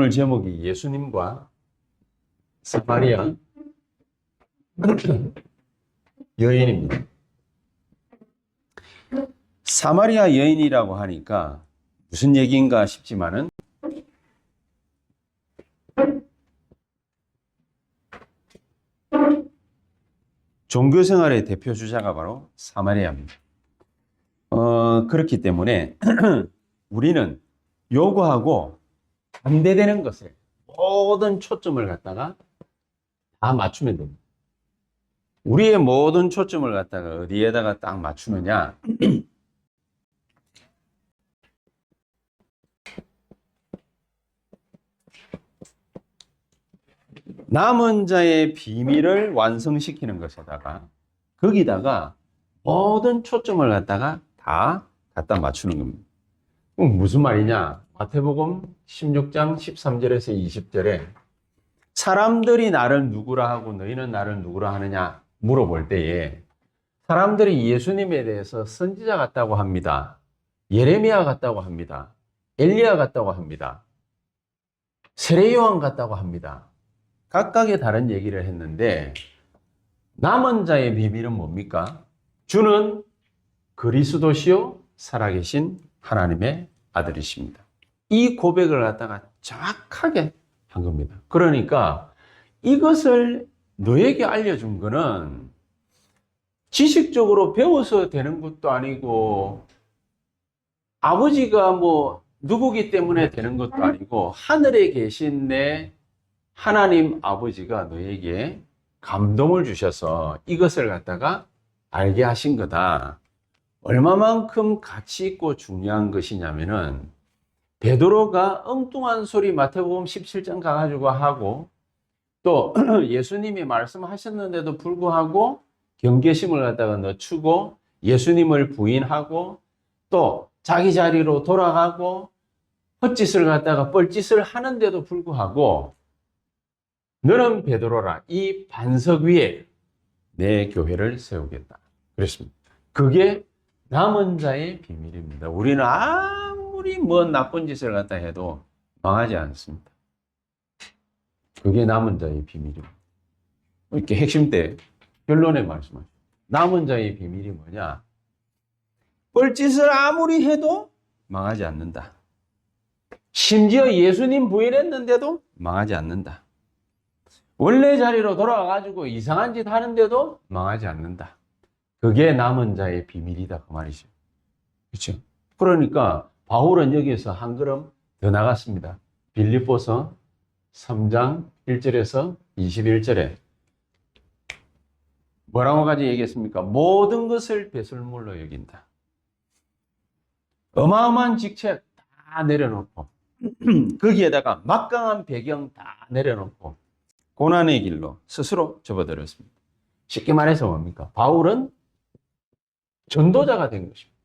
오늘 제목이 예수님과 사마리아 여인입니다. 사마리아 여인이라고 하니까 무슨 얘기인가 싶지만은 종교생활의 대표 주자가 바로 사마리아입니다. 그렇기 때문에 우리는 요구하고 반대되는 것에 모든 초점을 갖다가 다 맞추면 됩니다. 우리의 모든 초점을 갖다가 어디에다가 딱 맞추느냐? 남은 자의 비밀을 완성시키는 것에다가 거기다가 모든 초점을 갖다가 다 갖다 맞추는 겁니다. 그럼 무슨 말이냐? 마태복음 16장 13절에서 20절에 사람들이 나를 누구라 하고 너희는 나를 누구라 하느냐 물어볼 때에 사람들이 예수님에 대해서 선지자 같다고 합니다. 예레미야 같다고 합니다. 엘리야 같다고 합니다. 세례 요한 같다고 합니다. 각각의 다른 얘기를 했는데 남은 자의 비밀은 뭡니까? 주는 그리스도시요 살아계신 하나님의 아들이십니다. 이 고백을 갖다가 정확하게 한 겁니다. 그러니까 이것을 너에게 알려준 거는 지식적으로 배워서 되는 것도 아니고 아버지가 뭐 누구기 때문에 되는 것도 아니고 하늘에 계신 내 하나님 아버지가 너에게 감동을 주셔서 이것을 갖다가 알게 하신 거다. 얼마만큼 가치 있고 중요한 것이냐면은 베드로가 엉뚱한 소리 마태복음 17장 가가지고 하고 또 예수님이 말씀하셨는데도 불구하고 경계심을 갖다가 늦추고 예수님을 부인하고 또 자기 자리로 돌아가고 헛짓을 갖다가 뻘짓을 하는데도 불구하고 너는 베드로라 이 반석 위에 내 교회를 세우겠다 그랬습니다. 그게 남은 자의 비밀입니다. 우리는 아무리 나쁜 짓을 갖다 해도 망하지 않습니다. 그게 남은 자의 비밀입니다. 이렇게 핵심 때 결론에 말씀하시죠. 남은 자의 비밀이 뭐냐? 뻘짓을 아무리 해도 망하지 않는다. 심지어 예수님 부인했는데도 망하지 않는다. 원래 자리로 돌아가가지고 이상한 짓 하는데도 망하지 않는다. 그게 남은 자의 비밀이다. 그 말이죠. 그렇죠? 그러니까 바울은 여기에서 한 걸음 더 나갔습니다. 빌립보서 3장 1절에서 21절에 뭐라고까지 얘기했습니까? 모든 것을 배설물로 여긴다. 어마어마한 직책 다 내려놓고 거기에다가 막강한 배경 다 내려놓고 고난의 길로 스스로 접어들었습니다. 쉽게 말해서 뭡니까? 바울은 전도자가 된 것입니다.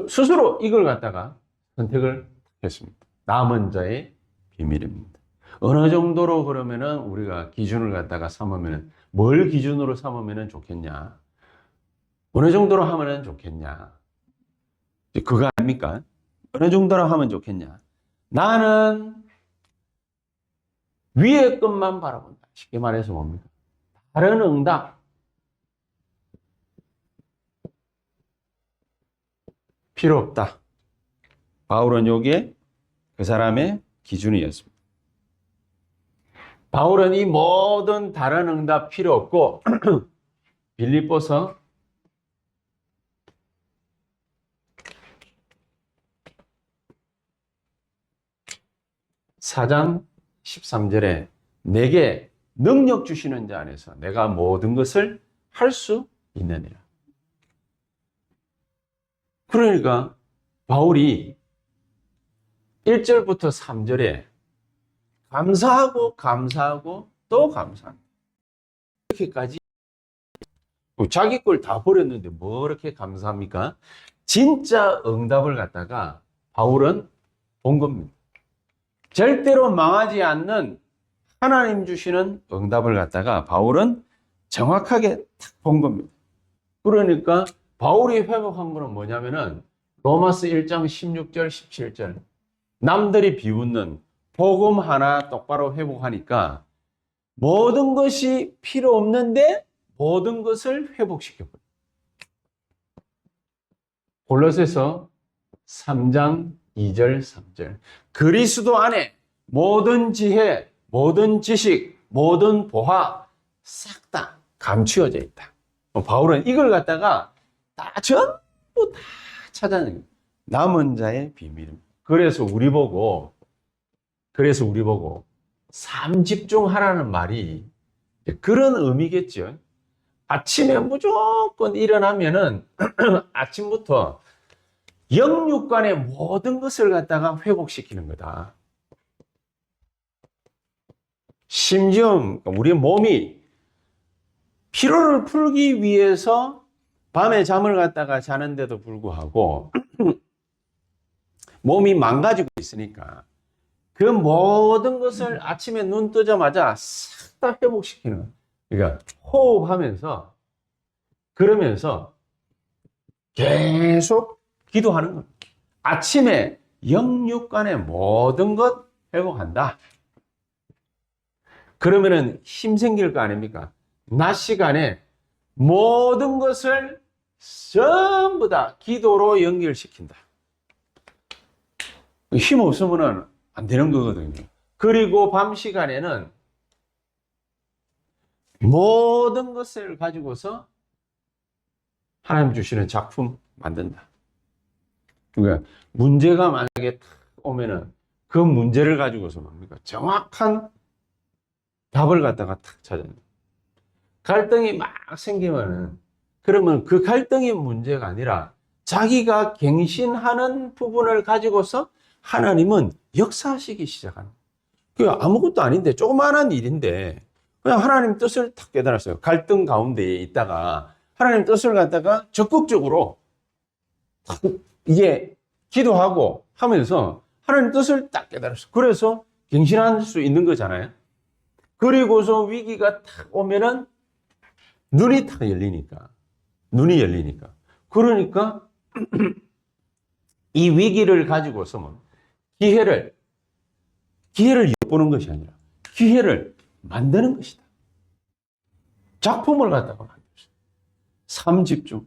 스스로 이걸 갖다가 선택을 했습니다. 남은 자의 비밀입니다. 어느 정도로 그러면은 우리가 기준을 갖다가 삼으면은 뭘 기준으로 삼으면은 좋겠냐? 어느 정도로 하면은 좋겠냐? 그거 아닙니까? 어느 정도로 하면 좋겠냐? 나는 위의 것만 바라본다. 쉽게 말해서 뭡니까? 다른 응답 필요 없다. 바울은 요게 그 사람의 기준이었습니다. 바울은 이 모든 다른 응답 필요 없고 빌립보서 4장 13절에 내게 능력 주시는 자 안에서 내가 모든 것을 할 수 있느니라. 그러니까 바울이 1절부터 3절에 감사하고 또 감사합니다. 이렇게까지 자기 걸 다 버렸는데 뭐 그렇게 감사합니까? 진짜 응답을 갖다가 바울은 본 겁니다. 절대로 망하지 않는 하나님 주시는 응답을 갖다가 바울은 정확하게 딱 본 겁니다. 그러니까 바울이 회복한 거는 뭐냐면은 로마서 1장 16절 17절 남들이 비웃는 복음 하나 똑바로 회복하니까 모든 것이 필요 없는데 모든 것을 회복시켜버려요. 골로새서 3장 2절 3절 그리스도 안에 모든 지혜, 모든 지식, 모든 보화 싹 다 감추어져 있다. 바울은 이걸 갖다가 다 전부 다 찾아내는 거예요. 남은 자의 비밀입니다. 그래서 우리 보고 삼집중하라는 말이 그런 의미겠죠. 아침에 무조건 일어나면은 아침부터 영육간의 모든 것을 갖다가 회복시키는 거다. 심지어 우리 몸이 피로를 풀기 위해서 밤에 잠을 갖다가 자는데도 불구하고 몸이 망가지고 있으니까 그 모든 것을 아침에 눈 뜨자마자 싹 다 회복시키는 거예요. 그러니까 호흡하면서 그러면서 계속 기도하는 거예요. 아침에 영육간의 모든 것 회복한다. 그러면은 힘 생길 거 아닙니까? 낮 시간에 모든 것을 전부 다 기도로 연결시킨다. 힘 없으면 안 되는 거거든요. 그리고 밤 시간에는 모든 것을 가지고서 하나님 주시는 작품 만든다. 그러니까 문제가 만약에 탁 오면은 그 문제를 가지고서 뭡니까? 정확한 답을 갖다가 탁 찾아낸다. 갈등이 막 생기면은 그러면 그 갈등이 문제가 아니라 자기가 갱신하는 부분을 가지고서 하나님은 역사하시기 시작하는 거예요. 아무것도 아닌데 조그마한 일인데 그냥 하나님 뜻을 탁 깨달았어요. 갈등 가운데에 있다가 하나님 뜻을 갖다가 적극적으로 이게 기도하고 하면서 하나님 뜻을 딱 깨달았어요. 그래서 갱신할 수 있는 거잖아요. 그리고서 위기가 탁 오면은 눈이 탁 열리니까. 그러니까 이 위기를 가지고서 기회를 엿보는 것이 아니라 기회를 만드는 것이다. 작품을 갖다가 만들었어요. 삼집중.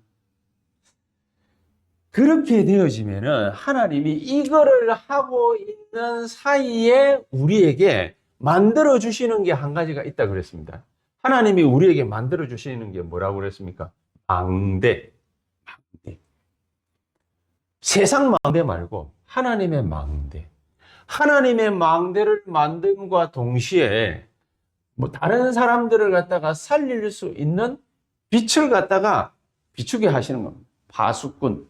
그렇게 되어지면은 하나님이 이거를 하고 있는 사이에 우리에게 만들어 주시는 게 한 가지가 있다 그랬습니다. 하나님이 우리에게 만들어 주시는 게 뭐라고 그랬습니까? 망대. 세상 망대 말고 하나님의 망대. 하나님의 망대를 만듦과 동시에 다른 사람들을 갖다가 살릴 수 있는 빛을 갖다가 비추게 하시는 겁니다. 파수꾼.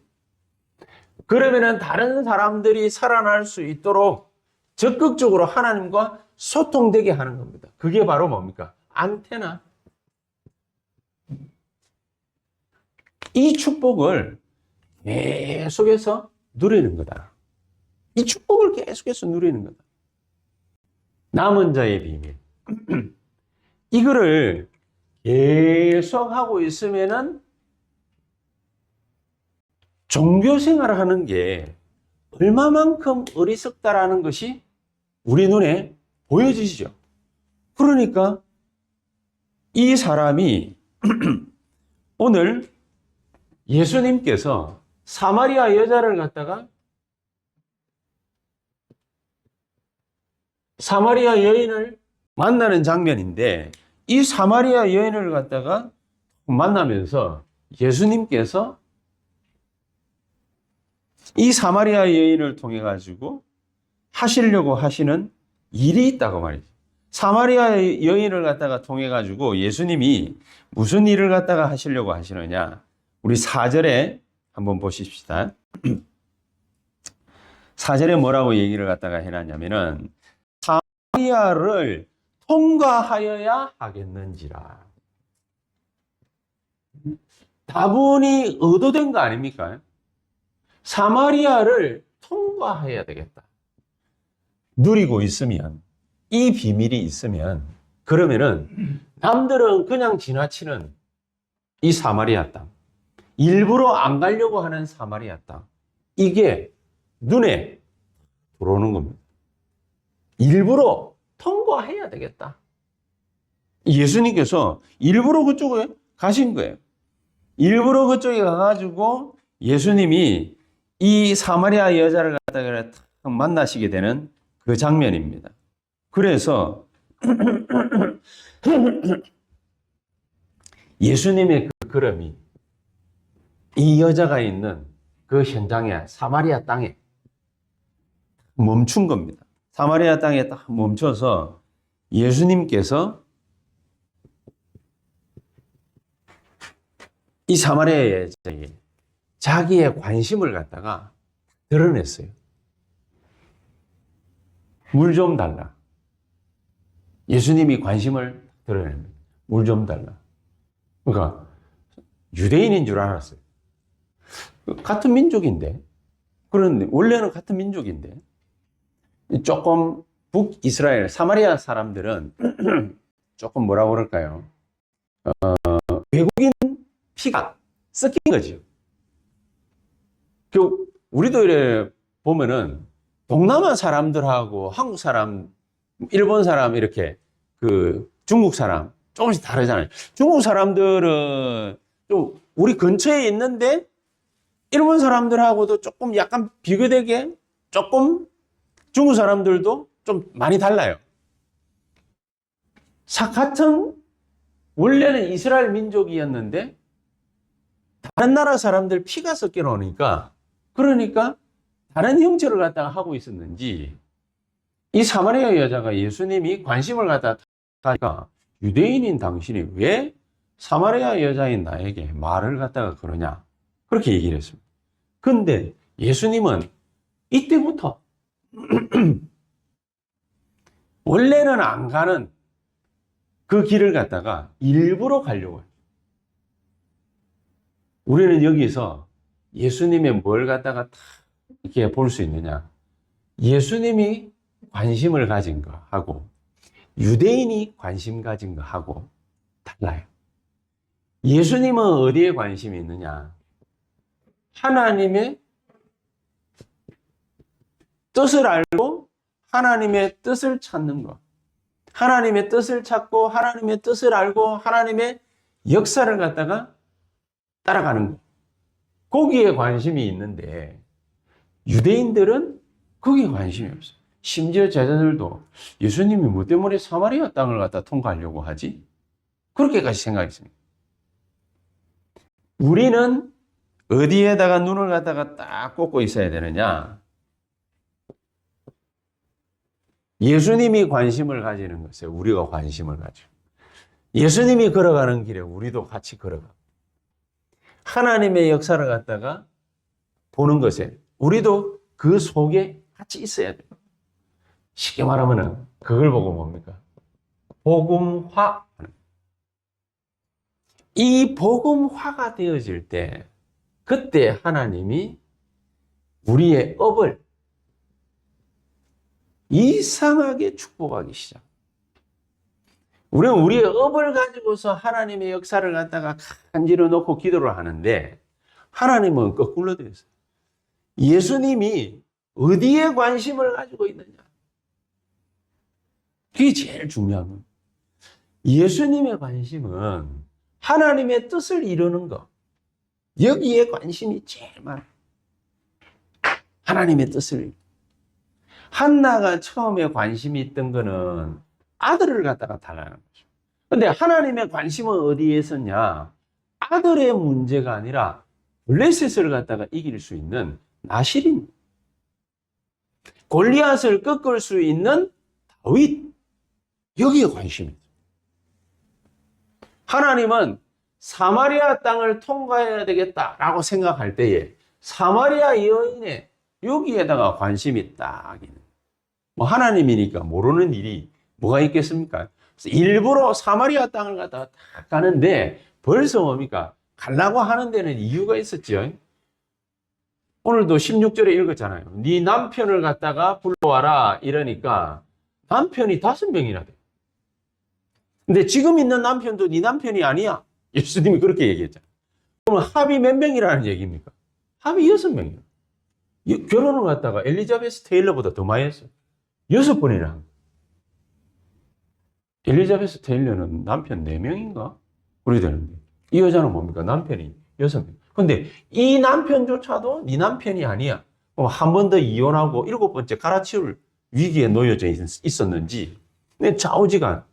그러면은 다른 사람들이 살아날 수 있도록 적극적으로 하나님과 소통되게 하는 겁니다. 그게 바로 뭡니까? 안테나. 이 축복을 계속해서 누리는 거다. 이 축복을 계속해서 누리는 거다. 남은 자의 비밀. 이거를 계속 하고 있으면은 종교 생활을 하는 게 얼마만큼 어리석다라는 것이 우리 눈에 보여지죠. 그러니까 이 사람이 오늘 예수님께서 사마리아 여자를 갖다가 사마리아 여인을 만나는 장면인데 이 사마리아 여인을 갖다가 만나면서 예수님께서 이 사마리아 여인을 통해 가지고 하시려고 하시는 일이 있다고 말이죠. 사마리아 여인을 갖다가 통해 가지고 예수님이 무슨 일을 갖다가 하시려고 하시느냐? 우리 4절에 한번 보십시다. 4절에 뭐라고 얘기를 갖다가 해놨냐면은 사마리아를 통과하여야 하겠는지라. 다분히 의도된 거 아닙니까? 사마리아를 통과해야 되겠다. 누리고 있으면, 이 비밀이 있으면, 그러면은 남들은 그냥 지나치는 이 사마리아 땅, 일부러 안 가려고 하는 사마리아 땅, 이게 눈에 들어오는 겁니다. 일부러 통과해야 되겠다. 예수님께서 일부러 그쪽에 가신 거예요. 일부러 그쪽에 가가지고 예수님이 이 사마리아 여자를 갖다가 탁 만나시게 되는 그 장면입니다. 그래서 예수님의 그 걸음이 이 여자가 있는 그 현장에 사마리아 땅에 멈춘 겁니다. 사마리아 땅에 딱 멈춰서 예수님께서 이 사마리아 여자에게 자기의 관심을 갖다가 드러냈어요. 물 좀 달라. 예수님이 관심을 드러냅니다. 물 좀 달라. 그러니까 유대인인 줄 알았어요. 같은 민족인데, 그런데 원래는 같은 민족인데 조금 북이스라엘 사마리아 사람들은 조금 뭐라고 그럴까요? 외국인 피가 섞인 거죠. 우리도 이래 보면은 동남아 사람들하고 한국 사람, 일본 사람 이렇게 그 중국 사람 조금씩 다르잖아요. 중국 사람들은 좀 우리 근처에 있는데 일본 사람들하고도 조금 약간 비교되게 조금 중국 사람들도 좀 많이 달라요. 같은 원래는 이스라엘 민족이었는데 다른 나라 사람들 피가 섞여 놓으니까 그러니까 다른 형체를 갖다가 하고 있었는지 이 사마리아 여자가 예수님이 관심을 갖다가 가니까 유대인인 당신이 왜 사마리아 여자인 나에게 말을 갖다가 그러냐 그렇게 얘기를 했습니다. 근데 예수님은 이때부터 원래는 안 가는 그 길을 갖다가 일부러 가려고 해요. 우리는 여기서 예수님의 뭘 갖다가 다 이렇게 볼 수 있느냐. 예수님이 관심을 가진 거하고 유대인이 관심 가진 거하고 달라요. 예수님은 어디에 관심이 있느냐. 하나님의 뜻을 알고 하나님의 뜻을 찾는 것. 하나님의 뜻을 찾고 하나님의 뜻을 알고 하나님의 역사를 갖다가 따라가는 것. 거기에 관심이 있는데 유대인들은 거기에 관심이 없어요. 심지어 제자들도 예수님이 뭐 때문에 사마리아 땅을 갖다 통과하려고 하지? 그렇게까지 생각했습니다. 우리는 어디에다가 눈을 갖다가 딱 꽂고 있어야 되느냐? 예수님이 관심을 가지는 것에 우리가 관심을 가져. 예수님이 걸어가는 길에 우리도 같이 걸어가. 하나님의 역사를 갖다가 보는 것에 우리도 그 속에 같이 있어야 돼요. 쉽게 말하면 그걸 보고 뭡니까? 복음화. 이 복음화가 되어질 때 그때 하나님이 우리의 업을 이상하게 축복하기 시작. 우리는 우리의 업을 가지고서 하나님의 역사를 갖다가 간지러 놓고 기도를 하는데 하나님은 거꾸로 되어 있어요. 예수님이 어디에 관심을 가지고 있느냐. 그게 제일 중요한 겁니다. 예수님의 관심은 하나님의 뜻을 이루는 것. 여기에 관심이 제일 많아요. 하나님의 뜻을. 한나가 처음에 관심이 있던 거는 아들을 갖다가 달라는 거죠. 근데 하나님의 관심은 어디에 있었냐? 아들의 문제가 아니라 블레셋을 갖다가 이길 수 있는 나실인, 골리앗을 꺾을 수 있는 다윗, 여기에 관심이 있어요. 하나님은 사마리아 땅을 통과해야 되겠다라고 생각할 때에 사마리아 여인의 여기에다가 관심이 딱 있는. 뭐 하나님이니까 모르는 일이 뭐가 있겠습니까? 일부러 사마리아 땅을 갖다가 딱 가는데 벌써 뭡니까? 가려고 하는 데는 이유가 있었죠. 오늘도 16절에 읽었잖아요. 네 남편을 갖다가 불러와라 이러니까 남편이 5명이나 돼. 근데 지금 있는 남편도 네 남편이 아니야. 예수님이 그렇게 얘기했잖아요. 그러면 합이 몇 명이라는 얘기입니까? 합이 6명이에요. 결혼을 갖다가 엘리자베스 테일러보다 더 많이 했어요. 6번이나. 엘리자베스 테일러는 남편 4명인가? 그래야 되는데. 이 여자는 뭡니까? 남편이 6명. 근데 이 남편조차도 네 남편이 아니야. 한 번 더 이혼하고 7번째 갈아치울 위기에 놓여져 있었는지. 근데 좌우지간.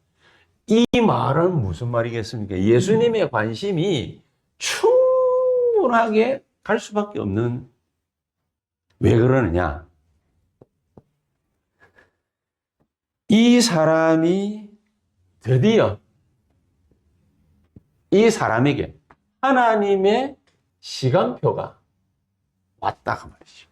이 말은 무슨 말이겠습니까? 예수님의 관심이 충분하게 갈 수밖에 없는. 왜 그러느냐? 이 사람이 드디어 이 사람에게 하나님의 시간표가 왔다가 말이죠.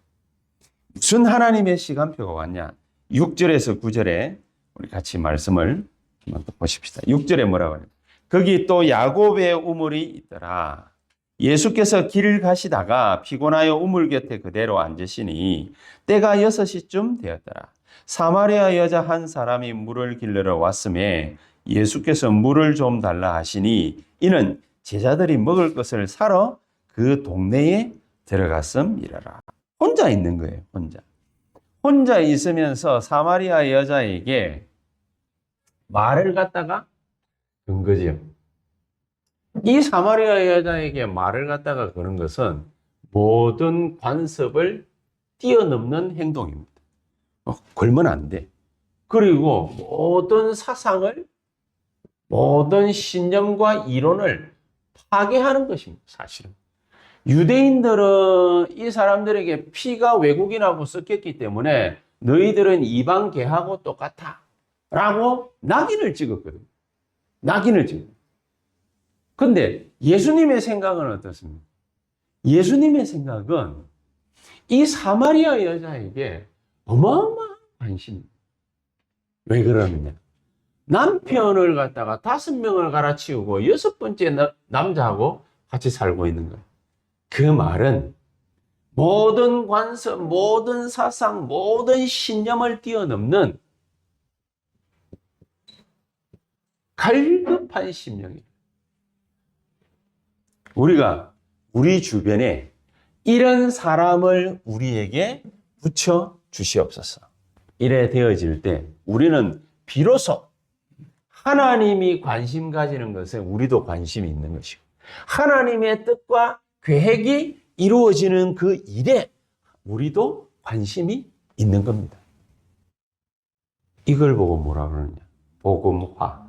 무슨 하나님의 시간표가 왔냐? 6절에서 9절에 우리 같이 말씀을 한번 보십시다. 6절에 뭐라고 하냐? 거기 또 야곱의 우물이 있더라. 예수께서 길을 가시다가 피곤하여 우물 곁에 그대로 앉으시니 때가 6시쯤 되었더라. 사마리아 여자 한 사람이 물을 길르러 왔음에 예수께서 물을 좀 달라 하시니 이는 제자들이 먹을 것을 사러 그 동네에 들어갔음이라라. 혼자 있는 거예요. 혼자 있으면서 사마리아 여자에게 말을 갖다가 건 거지요. 이 사마리아 여자에게 말을 갖다가 거는 것은 모든 관습을 뛰어넘는 행동입니다. 걸면 안 돼. 그리고 모든 사상을, 모든 신념과 이론을 파괴하는 것입니다. 사실은. 유대인들은 이 사람들에게 피가 외국인하고 섞였기 때문에 너희들은 이방계하고 똑같아 라고 낙인을 찍었거든요. 낙인을 찍었어요. 근데 예수님의 생각은 어떻습니까? 예수님의 생각은 이 사마리아 여자에게 어마어마한 관심입니다. 왜 그러느냐? 남편을 갖다가 5명을 갈아치우고 6번째 남자하고 같이 살고 있는 거예요. 그 말은 모든 관습, 모든 사상, 모든 신념을 뛰어넘는 갈급한 심령이에요. 우리가 우리 주변에 이런 사람을 우리에게 붙여 주시옵소서. 이래 되어질 때 우리는 비로소 하나님이 관심 가지는 것에 우리도 관심이 있는 것이고 하나님의 뜻과 계획이 이루어지는 그 일에 우리도 관심이 있는 겁니다. 이걸 보고 뭐라 그러느냐? 복음화.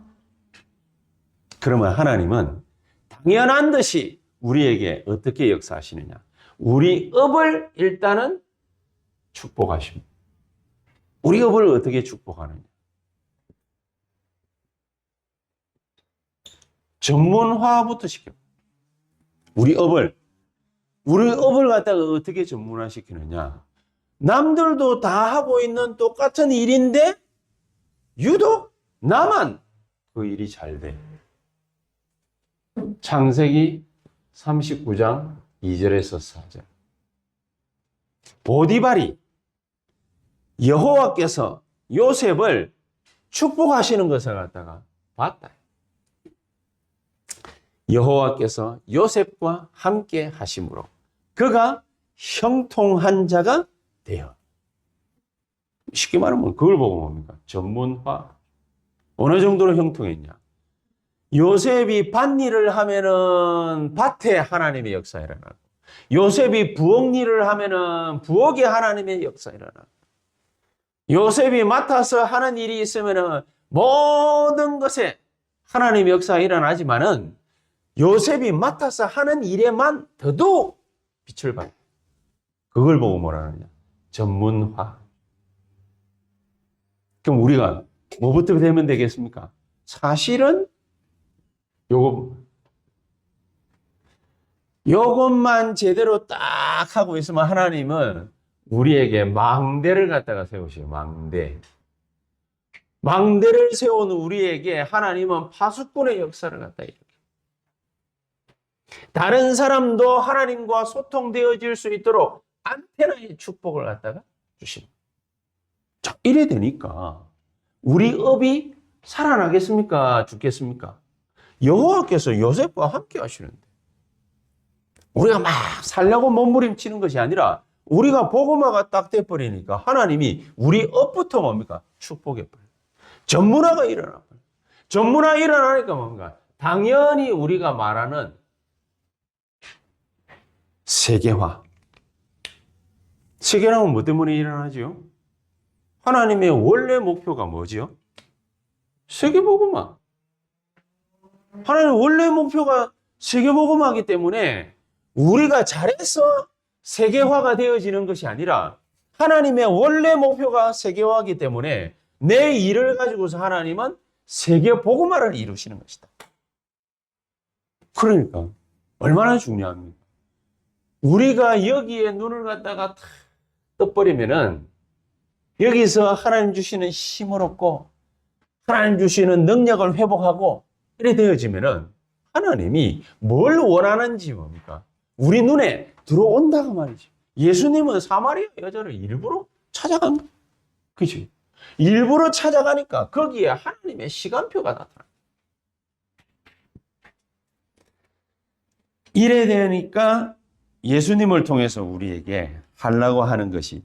그러면 하나님은 당연한 듯이 우리에게 어떻게 역사하시느냐? 우리 업을 일단은 축복하십니다. 우리 업을 어떻게 축복하느냐? 전문화부터 시켜. 우리 업을 갖다가 어떻게 전문화시키느냐? 남들도 다 하고 있는 똑같은 일인데 유독 나만 그 일이 잘 돼. 창세기 39장 2절에서 4절. 보디발이 여호와께서 요셉을 축복하시는 것을 갖다가 봤다. 여호와께서 요셉과 함께 하심으로 그가 형통한 자가 되어. 쉽게 말하면 그걸 보고 뭡니까? 전문화. 어느 정도로 형통했냐? 요셉이 밭일을 하면은 밭에 하나님의 역사 일어나고, 요셉이 부엌 일을 하면은 부엌에 하나님의 역사 일어나고, 요셉이 맡아서 하는 일이 있으면은 모든 것에 하나님의 역사가 일어나지만은 요셉이 맡아서 하는 일에만 더더욱 빛을 발해. 그걸 보고 뭐라 하느냐? 전문화. 그럼 우리가 뭐부터 되면 되겠습니까? 사실은 요것만 제대로 딱 하고 있으면 하나님은 우리에게 망대를 갖다가 세우셔요. 망대를 세운 우리에게 하나님은 파수꾼의 역사를 갖다 일으켜요. 다른 사람도 하나님과 소통되어질 수 있도록 안테나의 축복을 갖다가 주십니다. 자, 이래 되니까 우리 업이 살아나겠습니까? 죽겠습니까? 여호와께서 요셉과 함께 하시는데 우리가 막 살려고 몸부림치는 것이 아니라 우리가 복음화가 딱 돼버리니까 하나님이 우리 업부터 뭡니까? 축복해버려요. 전문화가 일어나버려요. 전문화 일어나니까 뭔가 당연히 우리가 말하는 세계화. 세계화는 뭐 때문에 일어나죠? 하나님의 원래 목표가 뭐지요? 세계복음화. 하나님의 원래 목표가 세계복음화이기 때문에 우리가 잘해서 세계화가 되어지는 것이 아니라 하나님의 원래 목표가 세계화이기 때문에 내 일을 가지고서 하나님은 세계복음화를 이루시는 것이다. 그러니까 얼마나 중요합니까? 우리가 여기에 눈을 갖다가 탁 떠버리면은 여기서 하나님 주시는 힘을 얻고 하나님 주시는 능력을 회복하고 이래 되어지면은 하나님이 뭘 원하는지 뭡니까? 우리 눈에 들어온다고 말이지. 예수님은 사마리아 여자를 일부러 찾아간 거예요. 그치? 일부러 찾아가니까 거기에 하나님의 시간표가 나타나. 이래 되니까 예수님을 통해서 우리에게 하려고 하는 것이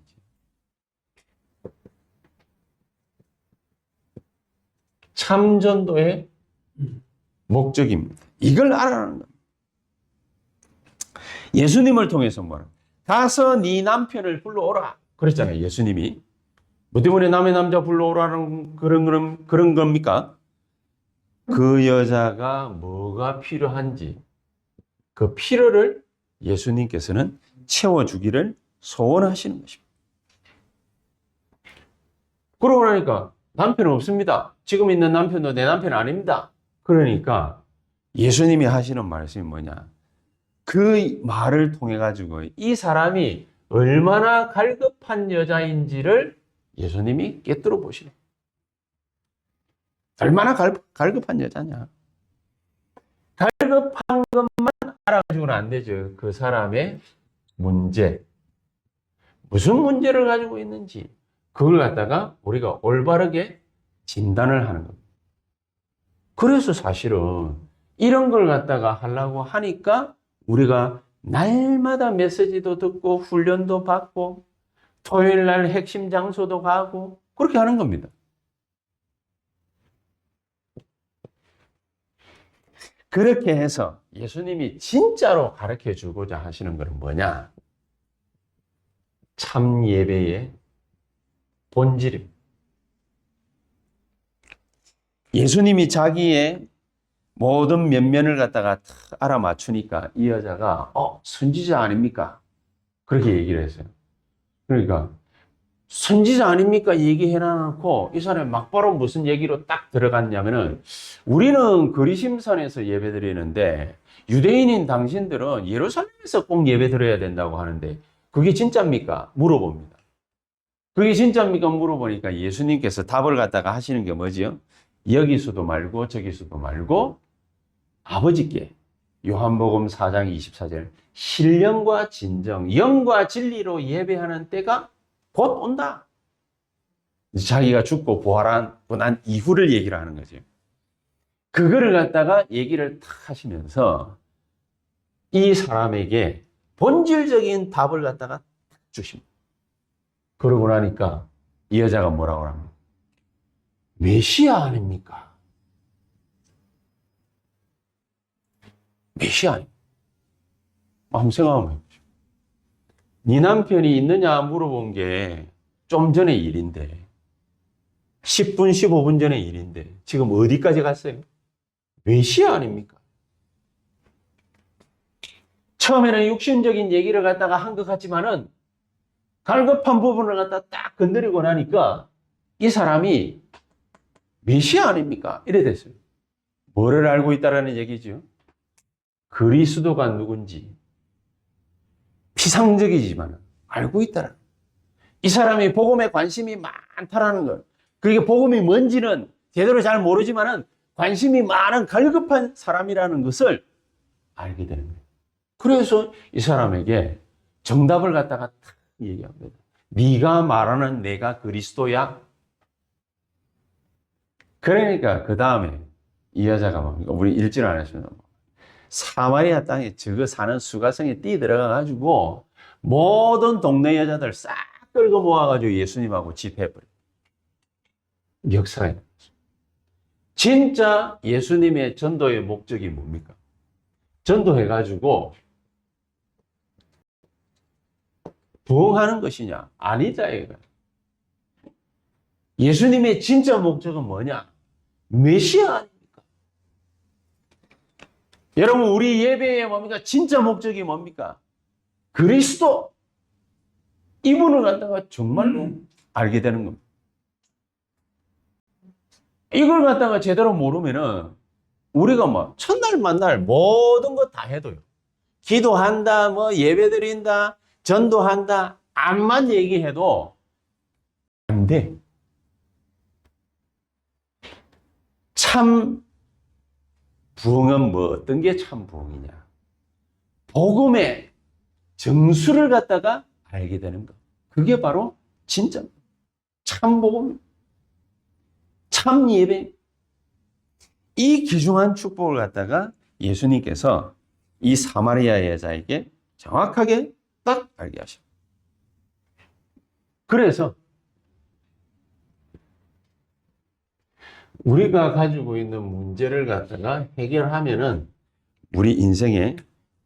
참전도의 목적입니다. 이걸 알아라는 겁니다. 예수님을 통해서 뭐라? 가서 네 남편을 불러오라. 그랬잖아요. 예수님이. 뭐 때문에 남의 남자 불러오라는 그런 겁니까? 그 여자가 뭐가 필요한지 그 필요를 예수님께서는 채워주기를 소원하시는 것입니다. 그러고 나니까 남편은 없습니다. 지금 있는 남편도 내 남편 아닙니다. 그러니까 예수님이 하시는 말씀이 뭐냐? 그 말을 통해 가지고 이 사람이 얼마나 갈급한 여자인지를 예수님이 깨뜨려 보시네. 얼마나 갈급한 여자냐? 갈급한 것만 알아가지고는 안 되죠. 그 사람의 문제, 무슨 문제를 가지고 있는지 그걸 갖다가 우리가 올바르게 진단을 하는 겁니다. 그래서 사실은 이런 걸 갖다가 하려고 하니까 우리가 날마다 메시지도 듣고 훈련도 받고 토요일 날 핵심 장소도 가고 그렇게 하는 겁니다. 그렇게 해서 예수님이 진짜로 가르쳐 주고자 하시는 것은 뭐냐? 참 예배의 본질입니다. 예수님이 자기의 모든 면면을 갖다가 알아맞추니까 이 여자가 선지자 아닙니까? 그렇게 얘기를 했어요. 그러니까 선지자 아닙니까? 얘기해놔놓고 이 사람이 막바로 무슨 얘기로 딱 들어갔냐면은 우리는 그리심산에서 예배 드리는데 유대인인 당신들은 예루살렘에서 꼭 예배 드려야 된다고 하는데 그게 진짜입니까? 물어봅니다. 그게 진짜입니까? 물어보니까 예수님께서 답을 갖다가 하시는 게 뭐지요? 여기서도 말고 저기서도 말고 아버지께 요한복음 4장 24절 신령과 진정, 영과 진리로 예배하는 때가 곧 온다. 자기가 죽고 부활한 이후를 얘기를 하는 거죠. 그거를 갖다가 얘기를 탁 하시면서 이 사람에게 본질적인 답을 갖다가 주십니다. 그러고 나니까 이 여자가 뭐라고 합니까? 메시아 아닙니까? 메시아 아닙니까? 한번 생각하면 해보죠. 네 남편이 있느냐 물어본 게 좀 전의 일인데 10분, 15분 전의 일인데 지금 어디까지 갔어요? 메시아 아닙니까? 처음에는 육신적인 얘기를 갖다가 한 것 같지만은 갈급한 부분을 갖다 딱 건드리고 나니까 이 사람이 메시아 아닙니까? 이래 됐어요. 뭐를 알고 있다라는 얘기죠? 그리스도가 누군지 피상적이지만 알고 있다라는 이 사람이 복음에 관심이 많다라는 걸 그게 복음이 뭔지는 제대로 잘 모르지만은 관심이 많은 갈급한 사람이라는 것을 알게 되는 거예요. 그래서 이 사람에게 정답을 갖다가 탁 얘기합니다. 네가 말하는 내가 그리스도야? 그러니까 그 다음에 이 여자가 뭡니까? 우리 일절 안 했습니다. 사마리아 땅에 저거 사는 수가성에 뛰어들어가 가지고 모든 동네 여자들 싹 끌고 모아가지고 예수님하고 집회해버려. 역사가 있는 거죠. 진짜 예수님의 전도의 목적이 뭡니까? 전도해가지고 부흥하는 것이냐? 아니다, 이거. 예수님의 진짜 목적은 뭐냐? 메시아 아닙니까? 여러분, 우리 예배의 뭡니까? 진짜 목적이 뭡니까? 그리스도. 이분을 갖다가 정말로 알게 되는 겁니다. 이걸 갖다가 제대로 모르면은 우리가 뭐 첫날 만날 모든 거 다 해도요. 기도한다, 뭐 예배드린다, 전도한다, 암만 얘기해도 안 돼. 참 부흥은 뭐 어떤 게 참 부흥이냐? 복음의 정수를 갖다가 알게 되는 것. 그게 바로 진짜 참 복음, 참 예배. 이 귀중한 축복을 갖다가 예수님께서 이 사마리아 여자에게 정확하게 딱 알게 하십니다. 그래서 우리가 가지고 있는 문제를 갖다가 해결하면은 우리 인생에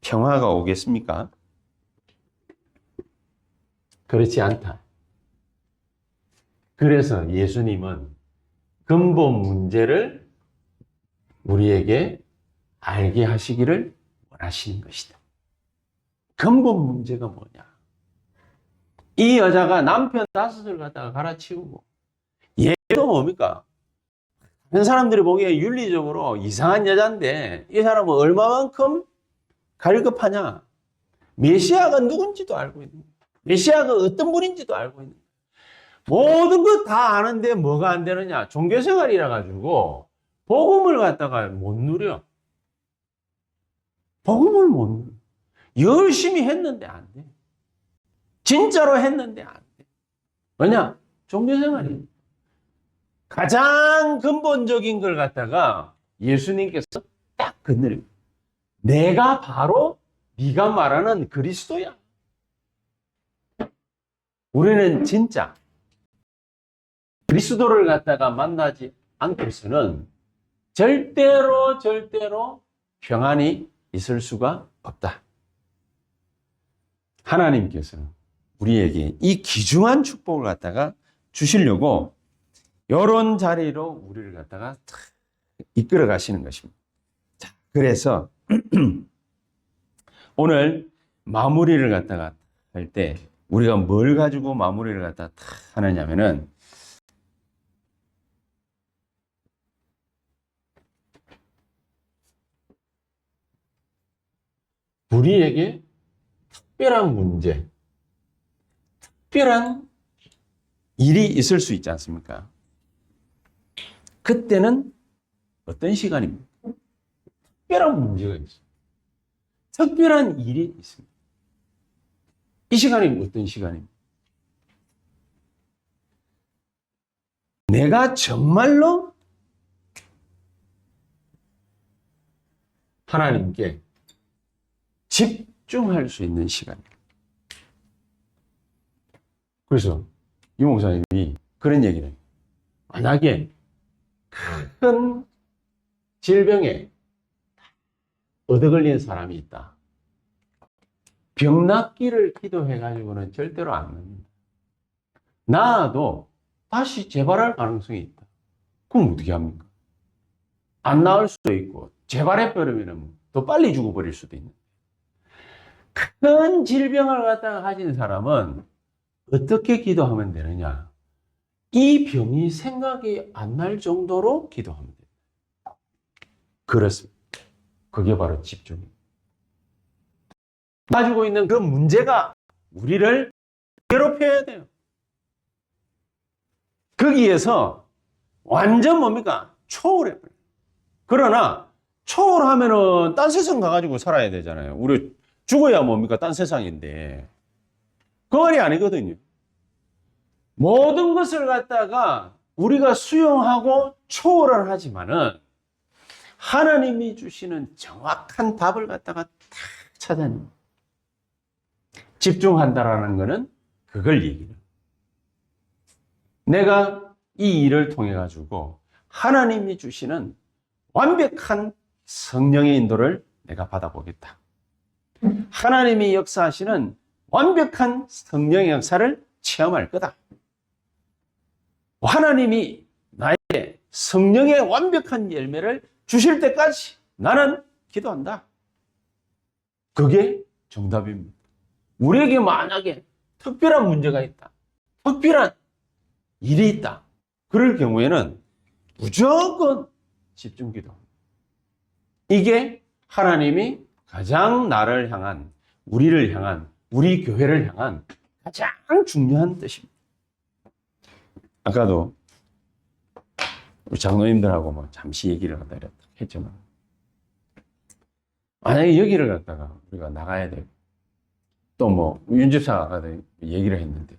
평화가 오겠습니까? 그렇지 않다. 그래서 예수님은 근본 문제를 우리에게 알게 하시기를 원하시는 것이다. 근본 문제가 뭐냐? 이 여자가 남편 5을 갖다가 갈아치우고, 얘도 뭡니까? 다른 사람들이 보기에 윤리적으로 이상한 여자인데 이 사람은 얼마만큼 갈급하냐? 메시아가 누군지도 알고 있는 거야. 메시아가 어떤 분인지도 알고 있는 거야. 모든 거 다 아는데 뭐가 안 되느냐? 종교생활이라 가지고 복음을 갖다가 못 누려. 복음을 못 누려. 열심히 했는데 안 돼. 진짜로 했는데 안 돼. 왜냐? 종교생활이야. 가장 근본적인 걸 갖다가 예수님께서 딱 건드립니다. 내가 바로 네가 말하는 그리스도야. 우리는 진짜 그리스도를 갖다가 만나지 않고서는 절대로 평안이 있을 수가 없다. 하나님께서는 우리에게 이 귀중한 축복을 갖다가 주시려고 이런 자리로 우리를 갖다가 이끌어 가시는 것입니다. 자, 그래서 오늘 마무리를 갖다가 할 때 우리가 뭘 가지고 마무리를 갖다가 하느냐면은 우리에게 특별한 문제, 특별한 일이 있을 수 있지 않습니까? 그때는 어떤 시간입니까? 특별한 문제가 있어요. 특별한 일이 있습니다. 이 시간이 어떤 시간입니까? 내가 정말로 하나님께 집중할 수 있는 시간입니다. 그래서 이 목사님이 그런 얘기를 해요. 만약에 큰 질병에 얻어 걸린 사람이 있다. 병 낫기를 기도해가지고는 절대로 안 납니다. 나아도 다시 재발할 가능성이 있다. 그럼 어떻게 합니까? 안 나을 수도 있고 재발해버리면 더 빨리 죽어버릴 수도 있는. 큰 질병을 갖다가 가진 사람은 어떻게 기도하면 되느냐? 이 병이 생각이 안 날 정도로 기도하면 됩니다. 그렇습니다. 그게 바로 집중입니다. 가지고 있는 그 문제가 우리를 괴롭혀야 돼요. 거기에서 완전 뭡니까? 초월해버려요. 그러나 초월하면은 딴 세상 가가지고 살아야 되잖아요. 우리 죽어야 뭡니까? 딴 세상인데. 그 말이 아니거든요. 모든 것을 갖다가 우리가 수용하고 초월을 하지만은 하나님이 주시는 정확한 답을 갖다가 다 찾아냅니다. 집중한다라는 것은 그걸 얘기해요. 내가 이 일을 통해 가지고 하나님이 주시는 완벽한 성령의 인도를 내가 받아보겠다. 하나님이 역사하시는 완벽한 성령의 역사를 체험할 거다. 하나님이 나에게 성령의 완벽한 열매를 주실 때까지 나는 기도한다. 그게 정답입니다. 우리에게 만약에 특별한 문제가 있다. 특별한 일이 있다. 그럴 경우에는 무조건 집중 기도. 이게 하나님이 가장 나를 향한, 우리를 향한, 우리 교회를 향한 가장 중요한 뜻입니다. 아까도 우리 장로님들하고 뭐 잠시 얘기를 갖다 했지만, 만약에 여기를 갖다가 우리가 나가야 되고, 또 뭐 윤집사가 얘기를 했는데,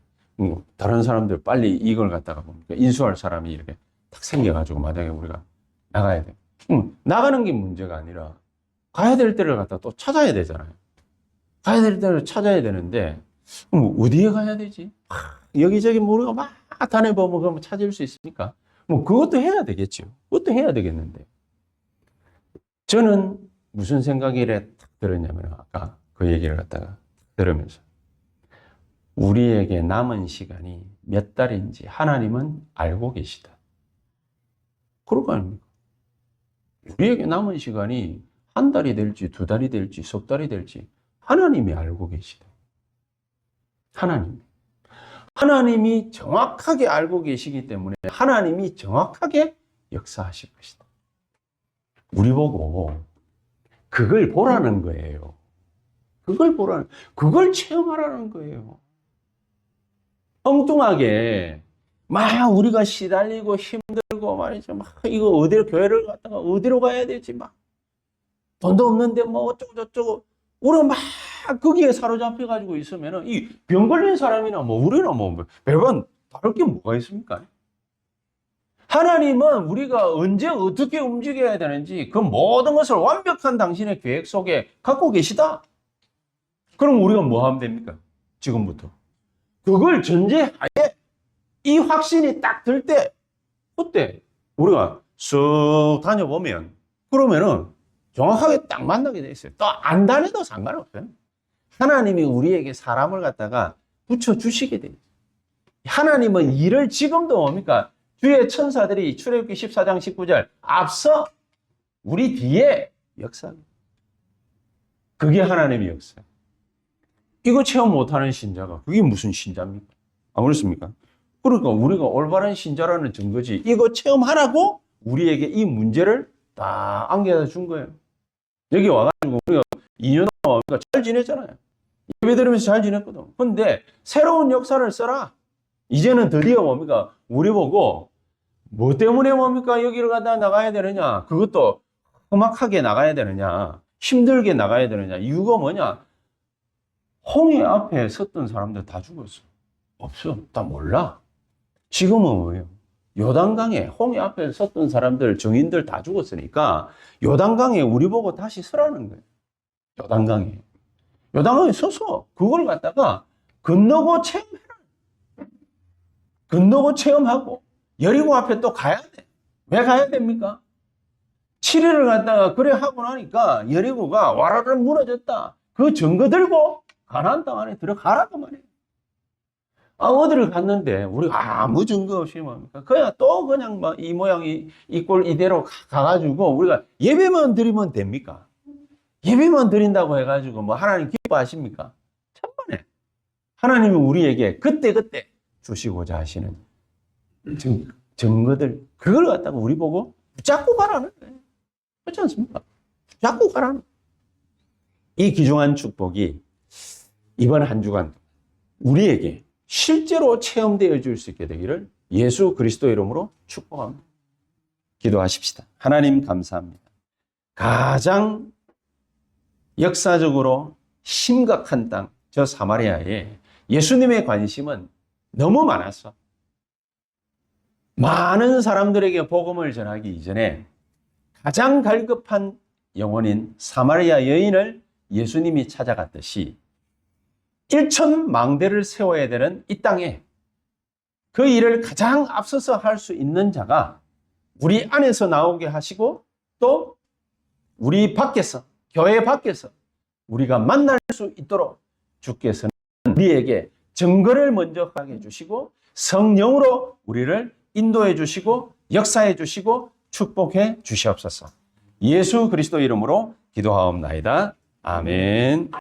다른 사람들 빨리 이걸 갖다가 보니까 인수할 사람이 이렇게 딱 생겨가지고 만약에 우리가 나가야 돼. 나가는 게 문제가 아니라 가야 될 때를 갖다 또 찾아야 되잖아요. 가야 될 때를 찾아야 되는데, 어디에 가야 되지? 여기저기 우리가 막 다녀보면 그러면 찾을 수 있으니까 뭐 그것도 해야 되겠죠. 그것도 해야 되겠는데, 저는 무슨 생각이 이래 딱 들었냐면, 아까 그 얘기를 갖다가 들으면서 우리에게 남은 시간이 몇 달인지 하나님은 알고 계시다. 그럴 거 아닙니까? 우리에게 남은 시간이 한 달이 될지 두 달이 될지 석 달이 될지 하나님이 알고 계시다. 하나님이 정확하게 알고 계시기 때문에 하나님이 정확하게 역사하실 것이다. 우리 보고 그걸 보라는 거예요. 그걸 체험하라는 거예요. 엉뚱하게 막 우리가 시달리고 힘들고 말이죠. 막 이거 어디로, 교회를 갔다가 어디로 가야 되지? 막 돈도 없는데 뭐 어쩌고 저쩌고 우리가 막 거기에 사로잡혀 가지고 있으면은 이 병 걸린 사람이나 뭐 우리나 뭐 별반 다를 게 뭐가 있습니까? 하나님은 우리가 언제 어떻게 움직여야 되는지 그 모든 것을 완벽한 당신의 계획 속에 갖고 계시다. 그럼 우리가 뭐 하면 됩니까? 지금부터 그걸 전제하에 이 확신이 딱 들 때, 그때 우리가 쓱 다녀보면 그러면은 정확하게 딱 만나게 돼 있어요. 또 안 다녀도 상관없어요. 하나님이 우리에게 사람을 갖다가 붙여주시게 돼요. 하나님은 일을 지금도 뭡니까? 주의 천사들이 출애굽기 14장 19절 앞서 우리 뒤에 역사합니다. 그게 하나님의 역사. 이거 체험 못하는 신자가 그게 무슨 신자입니까? 안 그렇습니까? 그러니까 우리가 올바른 신자라는 증거지. 이거 체험하라고 우리에게 이 문제를 딱 안겨다 준 거예요. 여기 와가지고 우리가 2년 동안 잘 지냈잖아요. 예배 드리면서 잘 지냈거든. 근데 새로운 역사를 써라. 이제는 드디어 뭡니까? 우리 보고 뭐 때문에 뭡니까? 여기를 갖다 나가야 되느냐? 그것도 험악하게 나가야 되느냐? 힘들게 나가야 되느냐? 이유가 뭐냐? 홍해 앞에 섰던 사람들 다 죽었어. 없어. 다 몰라. 지금은 뭐예요? 요단강에 홍해 앞에 섰던 사람들, 정인들 다 죽었으니까 요단강에 우리 보고 다시 서라는 거예요. 요단강에 서서 그걸 갖다가 건너고 체험해라. 건너고 체험하고 여리고 앞에 또 가야 돼. 왜 가야 됩니까? 7일을 갖다가 그래 하고 나니까 여리고가 와라를 무너졌다. 그 증거 들고 가나안 땅 안에 들어가라고 말이에요. 어디를 갔는데 우리가 아무 증거 없이 뭡니까? 그냥 또 그냥 뭐 이 모양 이 꼴 이대로 가가지고 우리가 예배만 드리면 됩니까? 예배만 드린다고 해가지고 뭐 하나님 기뻐하십니까? 천만에 하나님이 우리에게 그때그때 주시고자 하시는 증거들 그걸 갖다가 우리 보고 붙잡고 가라는 거예요. 그렇지 않습니까? 붙잡고 가라는 거예요. 이 귀중한 축복이 이번 한 주간 우리에게 실제로 체험되어 줄 수 있게 되기를 예수 그리스도 이름으로 축복합니다. 기도하십시다. 하나님 감사합니다. 가장 역사적으로 심각한 땅, 저 사마리아에 예수님의 관심은 너무 많았어. 많은 사람들에게 복음을 전하기 이전에 가장 갈급한 영혼인 사마리아 여인을 예수님이 찾아갔듯이 일천망대를 세워야 되는 이 땅에 그 일을 가장 앞서서 할 수 있는 자가 우리 안에서 나오게 하시고 또 우리 밖에서, 교회 밖에서 우리가 만날 수 있도록 주께서는 우리에게 증거를 먼저 하게 해주시고 성령으로 우리를 인도해 주시고 역사해 주시고 축복해 주시옵소서. 예수 그리스도 이름으로 기도하옵나이다. 아멘.